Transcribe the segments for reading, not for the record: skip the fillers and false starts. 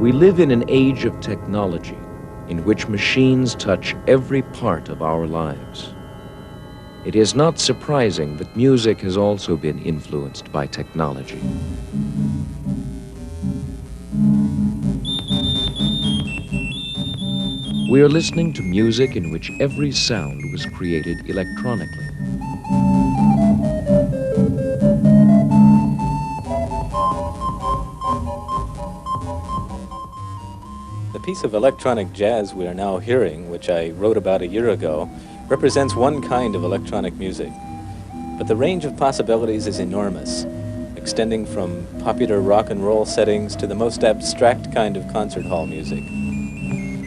We live in an age of technology in which machines touch every part of our lives. It is not surprising that music has also been influenced by technology. We are listening to music in which every sound was created electronically. The piece of electronic jazz we are now hearing, which I wrote about a year ago, represents one kind of electronic music. But the range of possibilities is enormous, extending from popular rock and roll settings to the most abstract kind of concert hall music.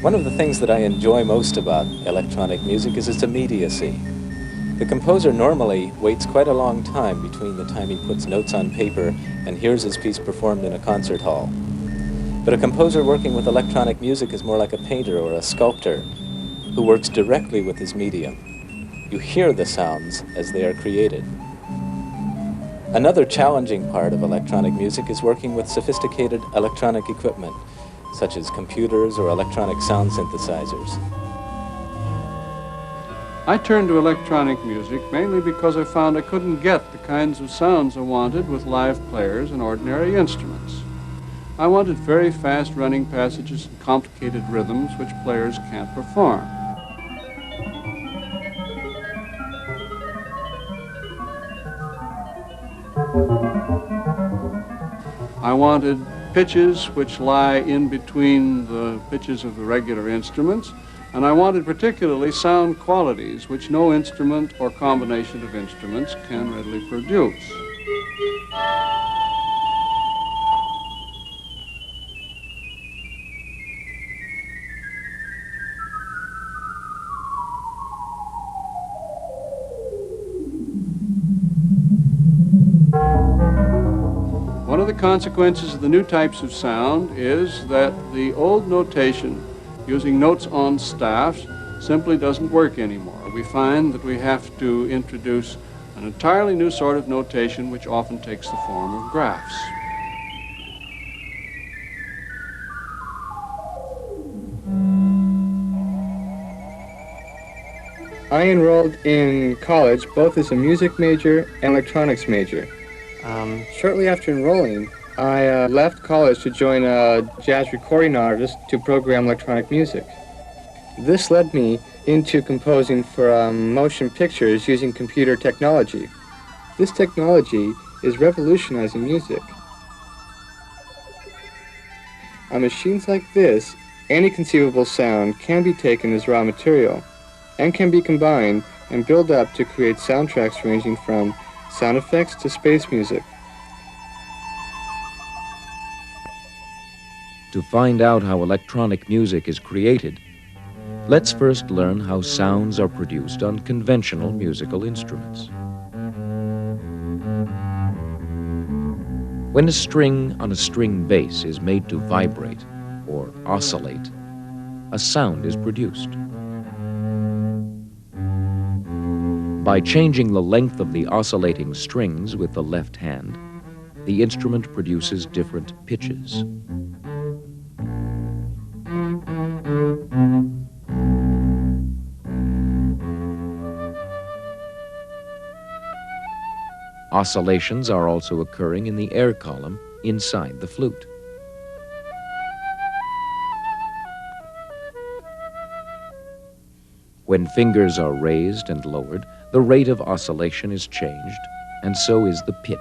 One of the things that I enjoy most about electronic music is its immediacy. The composer normally waits quite a long time between the time he puts notes on paper and hears his piece performed in a concert hall. But a composer working with electronic music is more like a painter or a sculptor who works directly with his medium. You hear the sounds as they are created. Another challenging part of electronic music is working with sophisticated electronic equipment, such as computers or electronic sound synthesizers. I turned to electronic music mainly because I found I couldn't get the kinds of sounds I wanted with live players and ordinary instruments. I wanted very fast running passages and complicated rhythms which players can't perform. I wanted pitches which lie in between the pitches of the regular instruments, and I wanted particularly sound qualities which no instrument or combination of instruments can readily produce. One of the consequences of the new types of sound is that the old notation using notes on staffs simply doesn't work anymore. We find that we have to introduce an entirely new sort of notation which often takes the form of graphs. I enrolled in college both as a music major and electronics major. Shortly after enrolling, I left college to join a jazz recording artist to program electronic music. This led me into composing for motion pictures using computer technology. This technology is revolutionizing music. On machines like this, any conceivable sound can be taken as raw material and can be combined and built up to create soundtracks ranging from sound effects to space music. To find out how electronic music is created, let's first learn how sounds are produced on conventional musical instruments. When a string on a string bass is made to vibrate or oscillate, a sound is produced. By changing the length of the oscillating strings with the left hand, the instrument produces different pitches. Oscillations are also occurring in the air column inside the flute. When fingers are raised and lowered, the rate of oscillation is changed, and so is the pitch.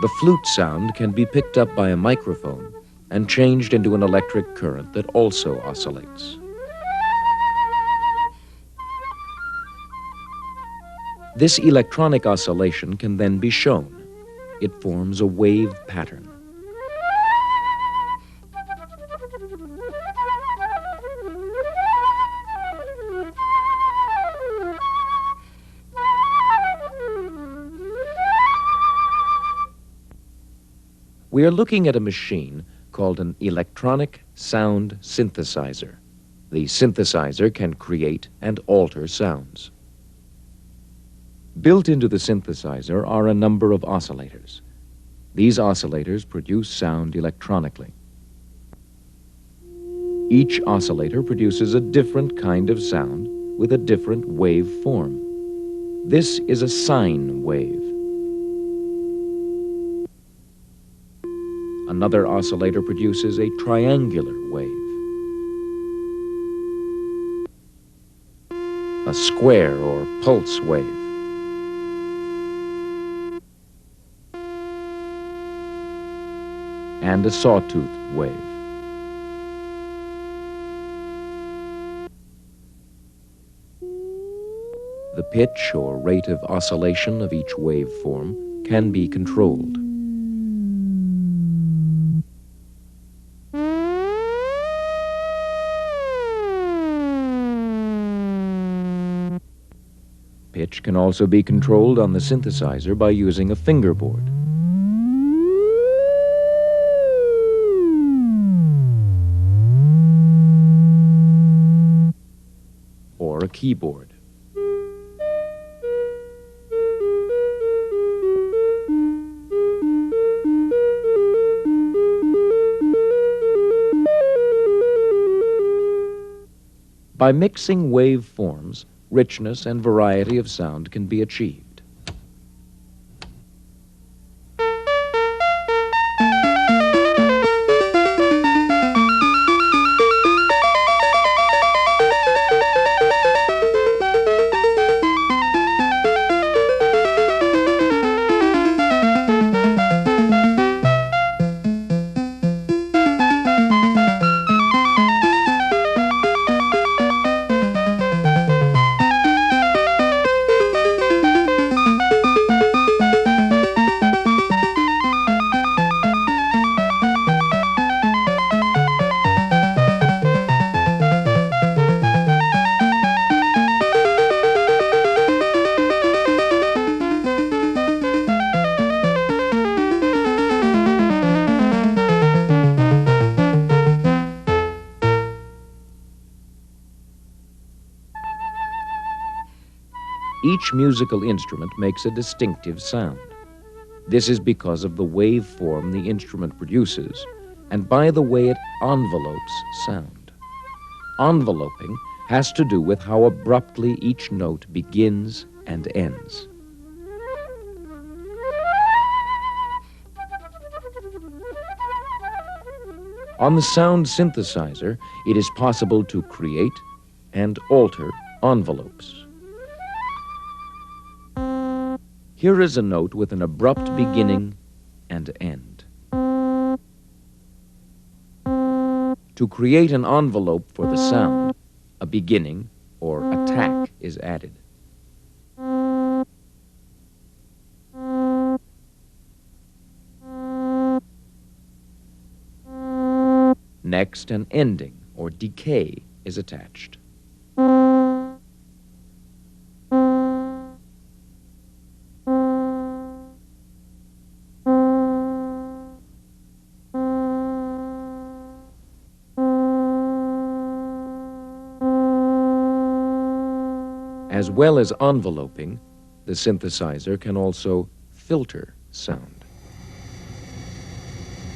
The flute sound can be picked up by a microphone and changed into an electric current that also oscillates. This electronic oscillation can then be shown. It forms a wave pattern. We are looking at a machine called an electronic sound synthesizer. The synthesizer can create and alter sounds. Built into the synthesizer are a number of oscillators. These oscillators produce sound electronically. Each oscillator produces a different kind of sound with a different wave form. This is a sine wave. Another oscillator produces a triangular wave. A square or pulse wave. And a sawtooth wave. The pitch or rate of oscillation of each waveform can be controlled. Pitch can also be controlled on the synthesizer by using a fingerboard. Or a keyboard. By mixing waveforms, richness and variety of sound can be achieved. Each musical instrument makes a distinctive sound. This is because of the waveform the instrument produces and by the way it envelopes sound. Enveloping has to do with how abruptly each note begins and ends. On the sound synthesizer, it is possible to create and alter envelopes. Here is a note with an abrupt beginning and end. To create an envelope for the sound, a beginning or attack is added. Next, an ending or decay is attached. As well as enveloping, the synthesizer can also filter sound.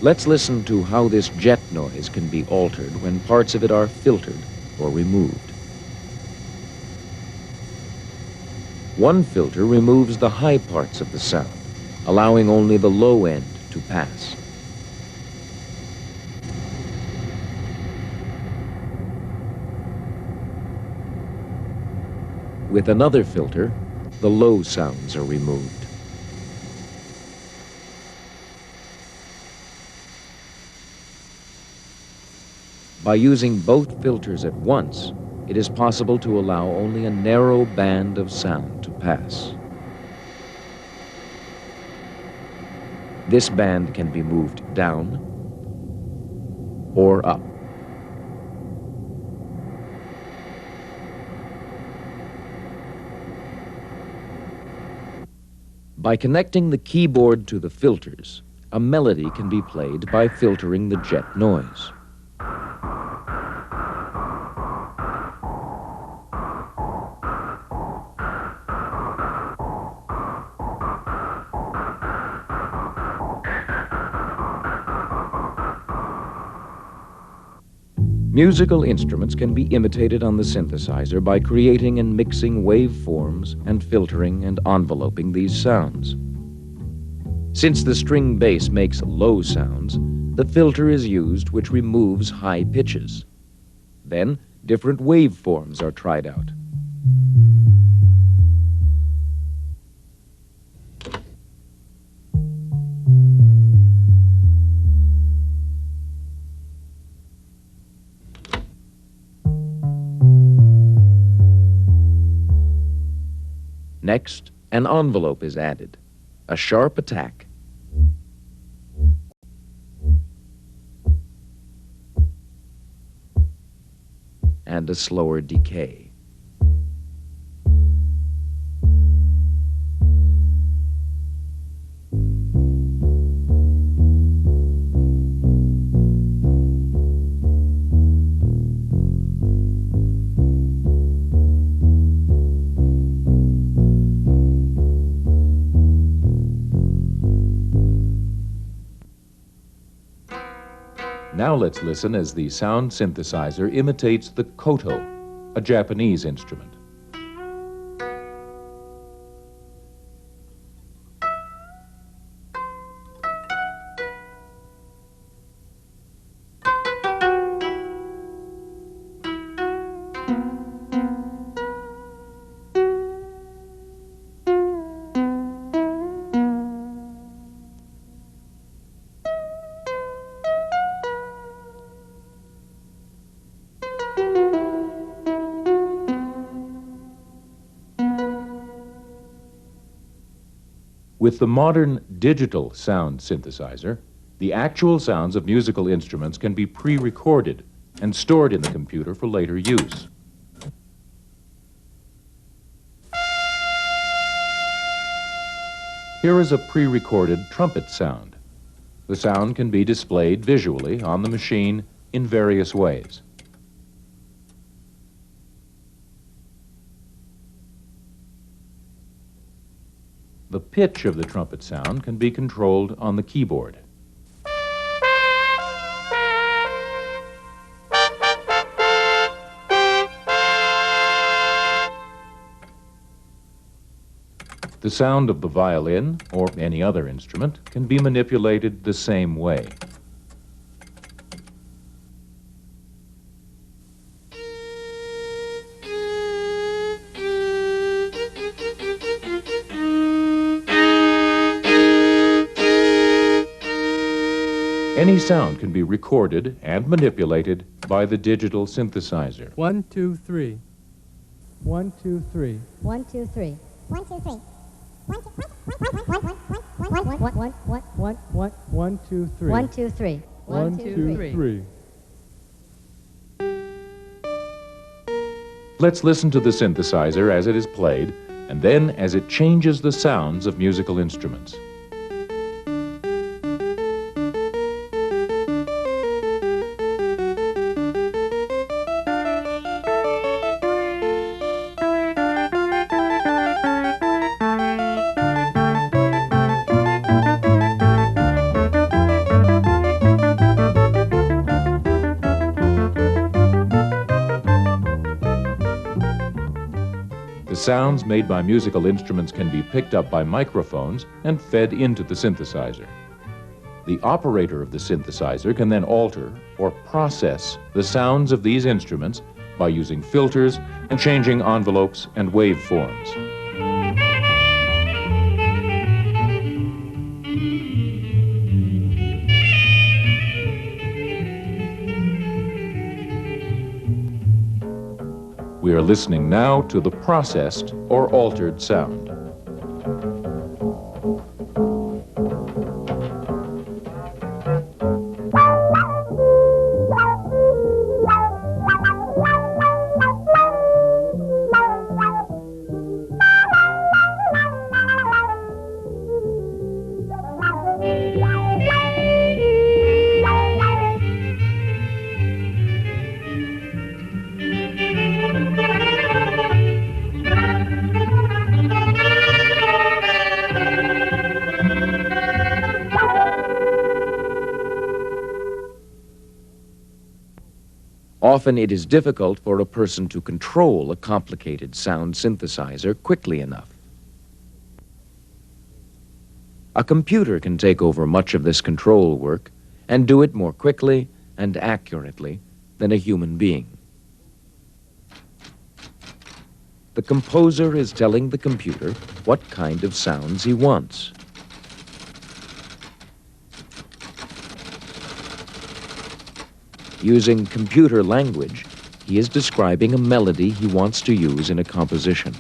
Let's listen to how this jet noise can be altered when parts of it are filtered or removed. One filter removes the high parts of the sound, allowing only the low end to pass. With another filter, the low sounds are removed. By using both filters at once, it is possible to allow only a narrow band of sound to pass. This band can be moved down or up. By connecting the keyboard to the filters, a melody can be played by filtering the jet noise. Musical instruments can be imitated on the synthesizer by creating and mixing waveforms and filtering and enveloping these sounds. Since the string bass makes low sounds, the filter is used which removes high pitches. Then, different waveforms are tried out. Next, an envelope is added, a sharp attack. And a slower decay. Now let's listen as the sound synthesizer imitates the koto, a Japanese instrument. With the modern digital sound synthesizer, the actual sounds of musical instruments can be pre-recorded and stored in the computer for later use. Here is a pre-recorded trumpet sound. The sound can be displayed visually on the machine in various ways. The pitch of the trumpet sound can be controlled on the keyboard. The sound of the violin, or any other instrument, can be manipulated the same way. Any sound can be recorded and manipulated by the digital synthesizer. 1, 2, 3. 1, 2, 3. 1, 2, 3. 1, 2, 3. 1, 2, 1, 2, 3. 1, 2, 3. 1, 2, 3. Let's listen to the synthesizer as it is played, and then as it changes the sounds of musical instruments. The sounds made by musical instruments can be picked up by microphones and fed into the synthesizer. The operator of the synthesizer can then alter or process the sounds of these instruments by using filters and changing envelopes and waveforms. We are listening now to the processed or altered sound. Often it is difficult for a person to control a complicated sound synthesizer quickly enough. A computer can take over much of this control work and do it more quickly and accurately than a human being. The composer is telling the computer what kind of sounds he wants. Using computer language, he is describing a melody he wants to use in a composition.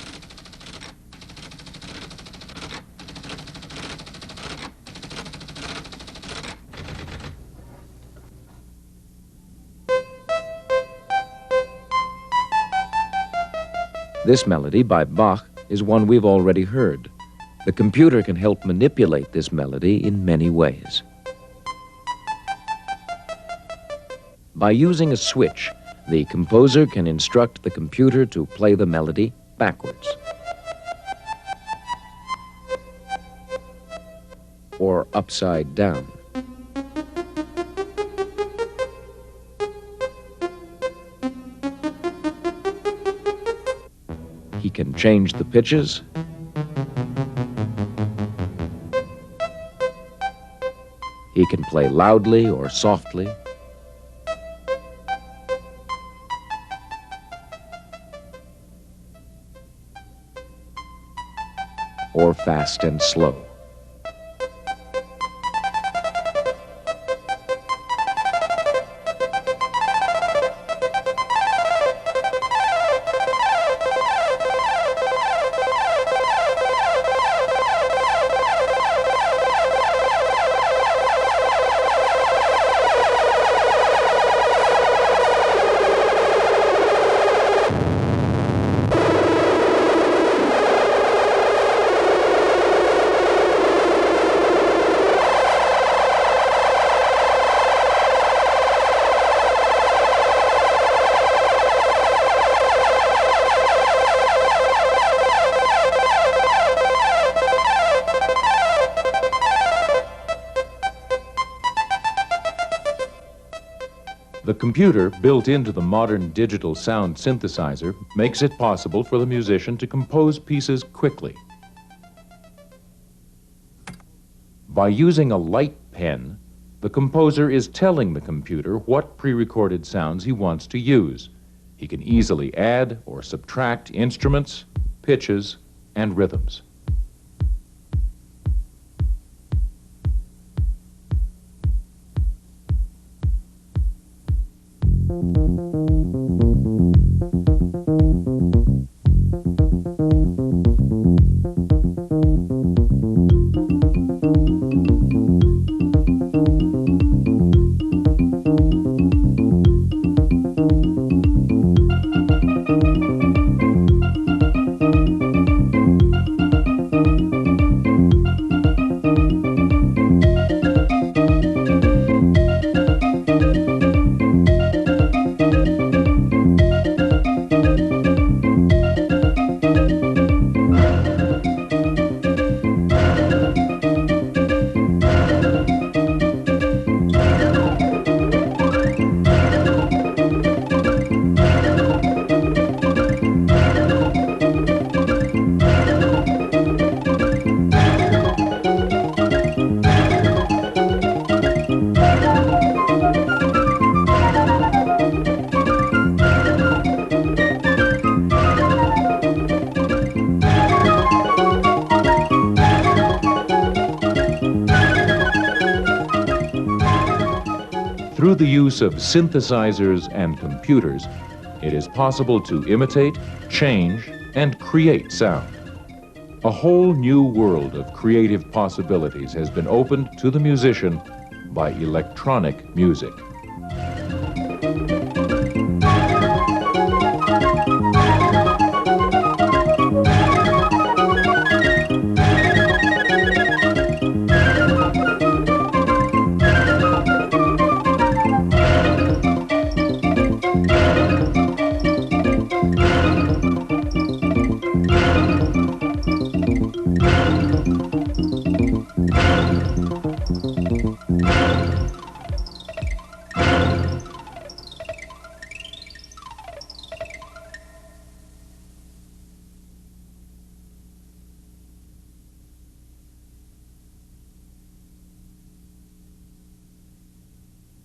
This melody by Bach is one we've already heard. The computer can help manipulate this melody in many ways. By using a switch, the composer can instruct the computer to play the melody backwards, or upside down. He can change the pitches, he can play loudly or softly, or fast and slow. The computer built into the modern digital sound synthesizer makes it possible for the musician to compose pieces quickly. By using a light pen, the composer is telling the computer what pre-recorded sounds he wants to use. He can easily add or subtract instruments, pitches, and rhythms. Through the use of synthesizers and computers, it is possible to imitate, change, and create sound. A whole new world of creative possibilities has been opened to the musician by electronic music.